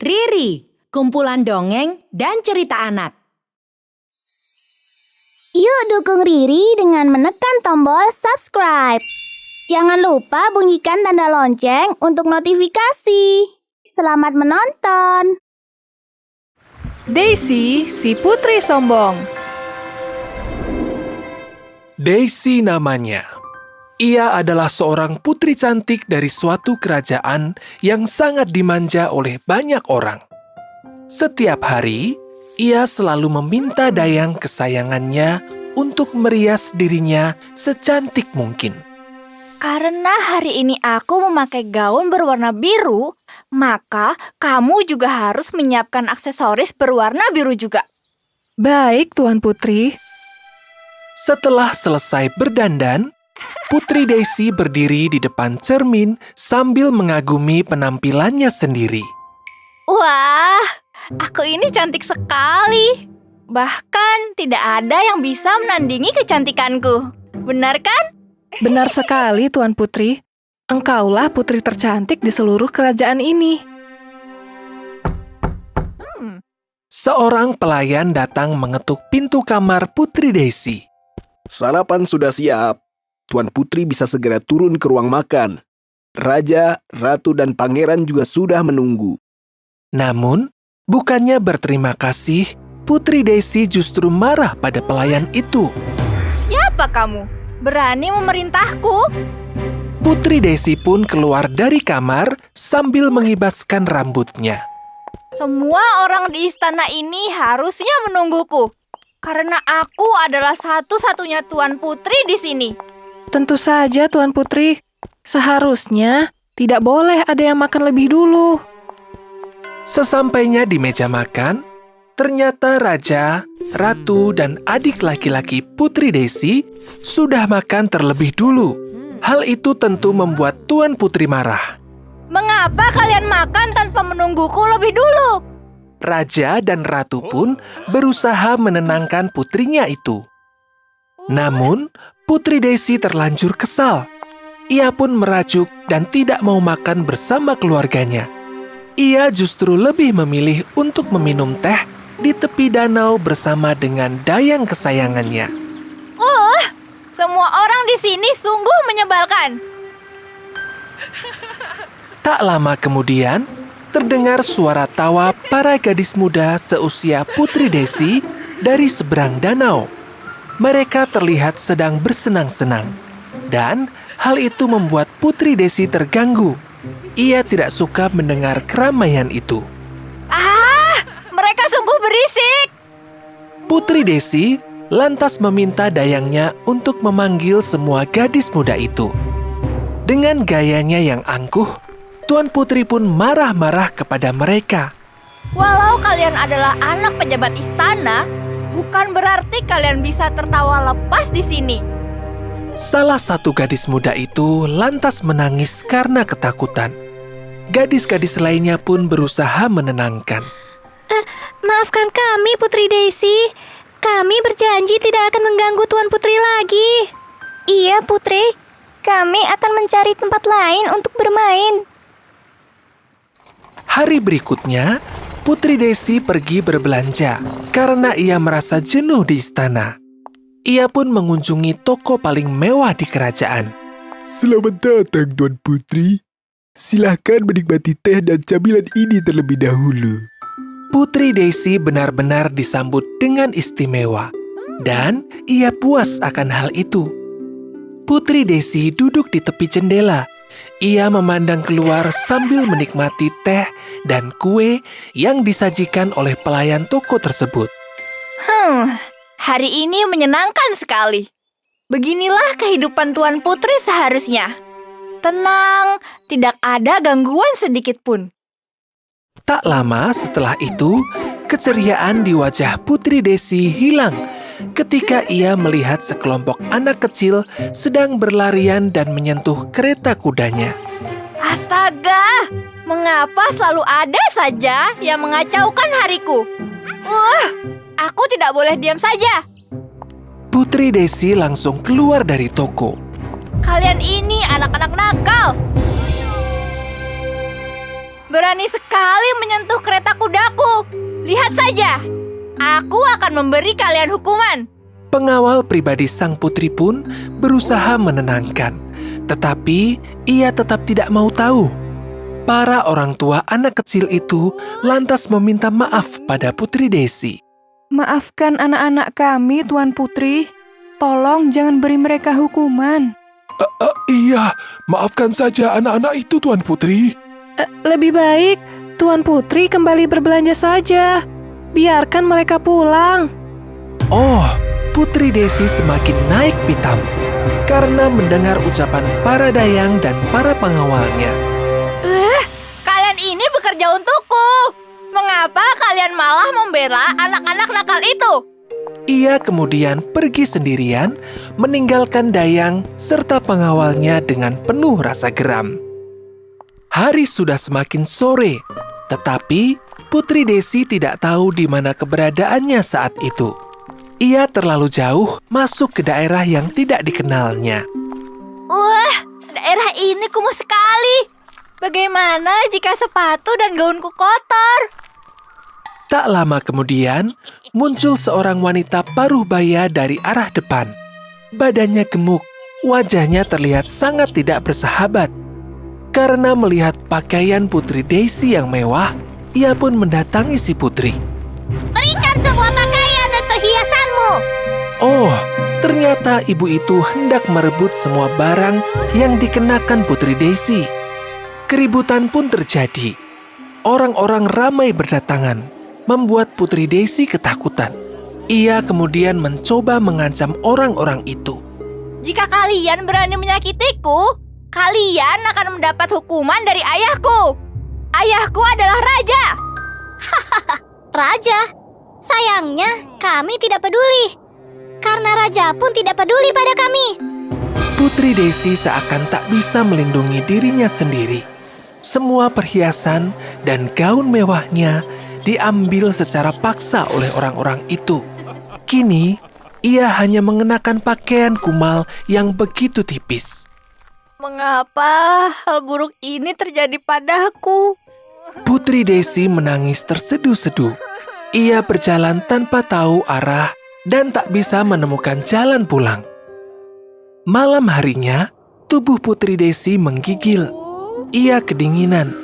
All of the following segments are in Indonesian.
Riri, kumpulan dongeng dan cerita anak. Yuk dukung Riri dengan menekan tombol subscribe. Jangan lupa bunyikan tanda lonceng untuk notifikasi. Selamat menonton. Daisy, si putri sombong. Daisy namanya. Ia adalah seorang putri cantik dari suatu kerajaan yang sangat dimanja oleh banyak orang. Setiap hari, ia selalu meminta dayang kesayangannya untuk merias dirinya secantik mungkin. Karena hari ini aku memakai gaun berwarna biru, maka kamu juga harus menyiapkan aksesoris berwarna biru juga. Baik, Tuan Putri. Setelah selesai berdandan, Putri Daisy berdiri di depan cermin sambil mengagumi penampilannya sendiri. Wah, aku ini cantik sekali. Bahkan tidak ada yang bisa menandingi kecantikanku. Benar kan? Benar sekali, Tuan Putri. Engkaulah putri tercantik di seluruh kerajaan ini. Seorang pelayan datang mengetuk pintu kamar Putri Daisy. Sarapan sudah siap. Tuan Putri bisa segera turun ke ruang makan. Raja, ratu, dan pangeran juga sudah menunggu. Namun, bukannya berterima kasih, Putri Daisy justru marah pada pelayan itu. Siapa kamu? Berani memerintahku? Putri Daisy pun keluar dari kamar sambil mengibaskan rambutnya. Semua orang di istana ini harusnya menungguku. Karena aku adalah satu-satunya Tuan Putri di sini. Tentu saja, Tuan Putri. Seharusnya tidak boleh ada yang makan lebih dulu. Sesampainya di meja makan, ternyata raja, ratu, dan adik laki-laki Putri Daisy sudah makan terlebih dulu. Hal itu tentu membuat Tuan Putri marah. Mengapa kalian makan tanpa menungguku lebih dulu? Raja dan ratu pun berusaha menenangkan putrinya itu. Namun, Putri Daisy terlanjur kesal. Ia pun merajuk dan tidak mau makan bersama keluarganya. Ia justru lebih memilih untuk meminum teh di tepi danau bersama dengan dayang kesayangannya. Semua orang di sini sungguh menyebalkan. Tak lama kemudian, terdengar suara tawa para gadis muda seusia Putri Daisy dari seberang danau. Mereka terlihat sedang bersenang-senang, dan hal itu membuat Putri Daisy terganggu. Ia tidak suka mendengar keramaian itu. Mereka sungguh berisik. Putri Daisy lantas meminta dayangnya untuk memanggil semua gadis muda itu. Dengan gayanya yang angkuh, Tuan Putri pun marah-marah kepada mereka. Walau kalian adalah anak pejabat istana, bukan berarti kalian bisa tertawa lepas di sini. Salah satu gadis muda itu lantas menangis karena ketakutan. Gadis-gadis lainnya pun berusaha menenangkan. Maafkan kami, Putri Daisy. Kami berjanji tidak akan mengganggu Tuan Putri lagi. Iya, Putri. Kami akan mencari tempat lain untuk bermain. Hari berikutnya, Putri Daisy pergi berbelanja karena ia merasa jenuh di istana. Ia pun mengunjungi toko paling mewah di kerajaan. Selamat datang, Tuan Putri. Silahkan menikmati teh dan camilan ini terlebih dahulu. Putri Daisy benar-benar disambut dengan istimewa, dan ia puas akan hal itu. Putri Daisy duduk di tepi jendela. Ia memandang keluar sambil menikmati teh dan kue yang disajikan oleh pelayan toko tersebut. Hari ini menyenangkan sekali. Beginilah kehidupan Tuan Putri seharusnya. Tenang, tidak ada gangguan sedikit pun. Tak lama setelah itu, keceriaan di wajah Putri Daisy hilang ketika ia melihat sekelompok anak kecil sedang berlarian dan menyentuh kereta kudanya. Astaga, mengapa selalu ada saja yang mengacaukan hariku? Aku tidak boleh diam saja. Putri Daisy langsung keluar dari toko. Kalian ini anak-anak nakal. berani sekali menyentuh kereta kudaku. Lihat saja, aku akan memberi kalian hukuman. Pengawal pribadi sang putri pun berusaha menenangkan, tetapi ia tetap tidak mau tahu. Para orang tua anak kecil itu lantas meminta maaf pada Putri Daisy. Maafkan anak-anak kami, Tuan Putri. Tolong jangan beri mereka hukuman. Iya, maafkan saja anak-anak itu, Tuan Putri. Lebih baik Tuan Putri kembali berbelanja saja. Biarkan mereka pulang. Oh, Putri Daisy semakin naik pitam karena mendengar ucapan para dayang dan para pengawalnya. Kalian ini bekerja untukku. Mengapa kalian malah membela anak-anak nakal itu? Ia kemudian pergi sendirian, meninggalkan dayang serta pengawalnya dengan penuh rasa geram. Hari sudah semakin sore, tetapi Putri Daisy tidak tahu di mana keberadaannya saat itu. Ia terlalu jauh masuk ke daerah yang tidak dikenalnya. Wah, daerah ini kumuh sekali. Bagaimana jika sepatu dan gaunku kotor? Tak lama kemudian, muncul seorang wanita paruh baya dari arah depan. Badannya gemuk, wajahnya terlihat sangat tidak bersahabat. Karena melihat pakaian Putri Daisy yang mewah, ia pun mendatangi si putri. Berikan semua pakaian dan perhiasanmu. Oh, ternyata ibu itu hendak merebut semua barang yang dikenakan Putri Daisy. Keributan pun terjadi. Orang-orang ramai berdatangan, membuat Putri Daisy ketakutan. Ia kemudian mencoba mengancam orang-orang itu. Jika kalian berani menyakitiku, kalian akan mendapat hukuman dari ayahku. Ayahku adalah raja. Raja? Sayangnya, kami tidak peduli. Karena raja pun tidak peduli pada kami. Putri Daisy seakan tak bisa melindungi dirinya sendiri. Semua perhiasan dan gaun mewahnya diambil secara paksa oleh orang-orang itu. Kini, ia hanya mengenakan pakaian kumal yang begitu tipis. Mengapa hal buruk ini terjadi padaku? Putri Daisy menangis terseduh-seduh. Ia berjalan tanpa tahu arah dan tak bisa menemukan jalan pulang. Malam harinya, tubuh Putri Daisy menggigil. Ia kedinginan,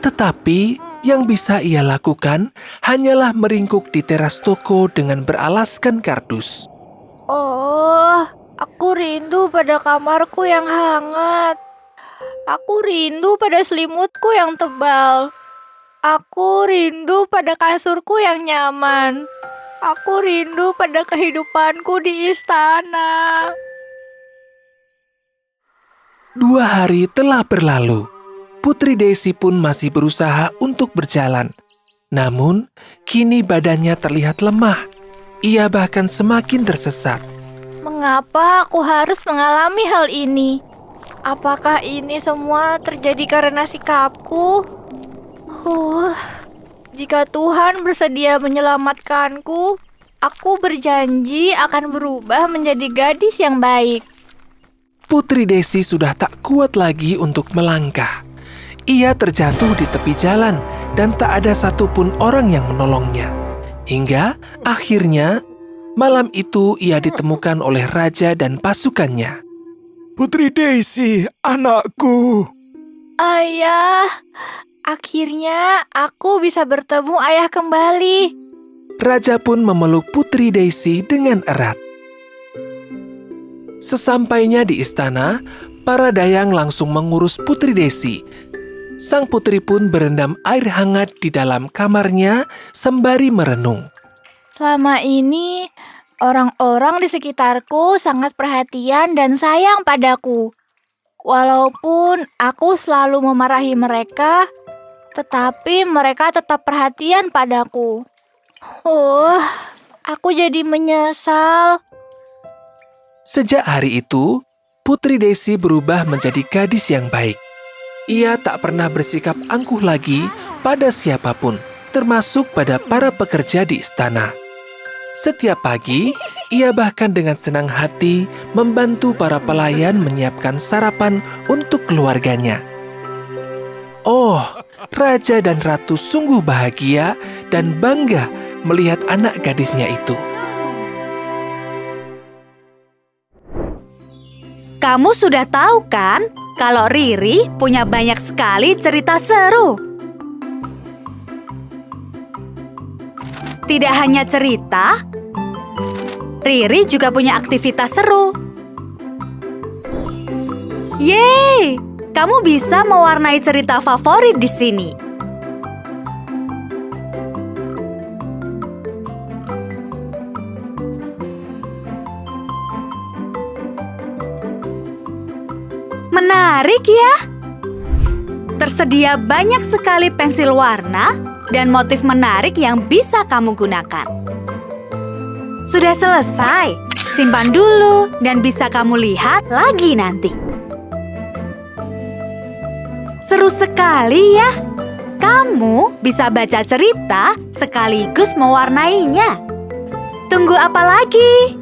tetapi yang bisa ia lakukan hanyalah meringkuk di teras toko dengan beralaskan kardus. Oh, aku rindu pada kamarku yang hangat. Aku rindu pada selimutku yang tebal. Aku rindu pada kasurku yang nyaman. Aku rindu pada kehidupanku di istana. 2 hari telah berlalu. Putri Daisy pun masih berusaha untuk berjalan. Namun, kini badannya terlihat lemah. Ia bahkan semakin tersesat. Mengapa aku harus mengalami hal ini? Apakah ini semua terjadi karena sikapku? Jika Tuhan bersedia menyelamatkanku, aku berjanji akan berubah menjadi gadis yang baik. Putri Daisy sudah tak kuat lagi untuk melangkah. Ia terjatuh di tepi jalan dan tak ada satupun orang yang menolongnya. Hingga akhirnya malam itu ia ditemukan oleh raja dan pasukannya. Putri Daisy, anakku. Ayah, akhirnya aku bisa bertemu ayah kembali. Raja pun memeluk Putri Daisy dengan erat. Sesampainya di istana, para dayang langsung mengurus Putri Daisy. Sang putri pun berendam air hangat di dalam kamarnya sembari merenung. Selama ini, orang-orang di sekitarku sangat perhatian dan sayang padaku. Walaupun aku selalu memarahi mereka, tetapi mereka tetap perhatian padaku. Aku jadi menyesal. Sejak hari itu, Putri Daisy berubah menjadi gadis yang baik. Ia tak pernah bersikap angkuh lagi pada siapapun, termasuk pada para pekerja di istana. Setiap pagi, ia bahkan dengan senang hati membantu para pelayan menyiapkan sarapan untuk keluarganya. Oh, Raja dan Ratu sungguh bahagia dan bangga melihat anak gadisnya itu. Kamu sudah tahu kan kalau Riri punya banyak sekali cerita seru. Tidak hanya cerita, Riri juga punya aktivitas seru. Yeay! Kamu bisa mewarnai cerita favorit di sini. Menarik ya? Tersedia banyak sekali pensil warna dan motif menarik yang bisa kamu gunakan. Sudah selesai, simpan dulu dan bisa kamu lihat lagi nanti. Seru sekali ya. Kamu bisa baca cerita sekaligus mewarnainya. Tunggu apa lagi?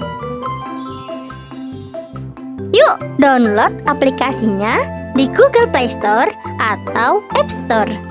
Yuk, download aplikasinya di Google Play Store atau App Store.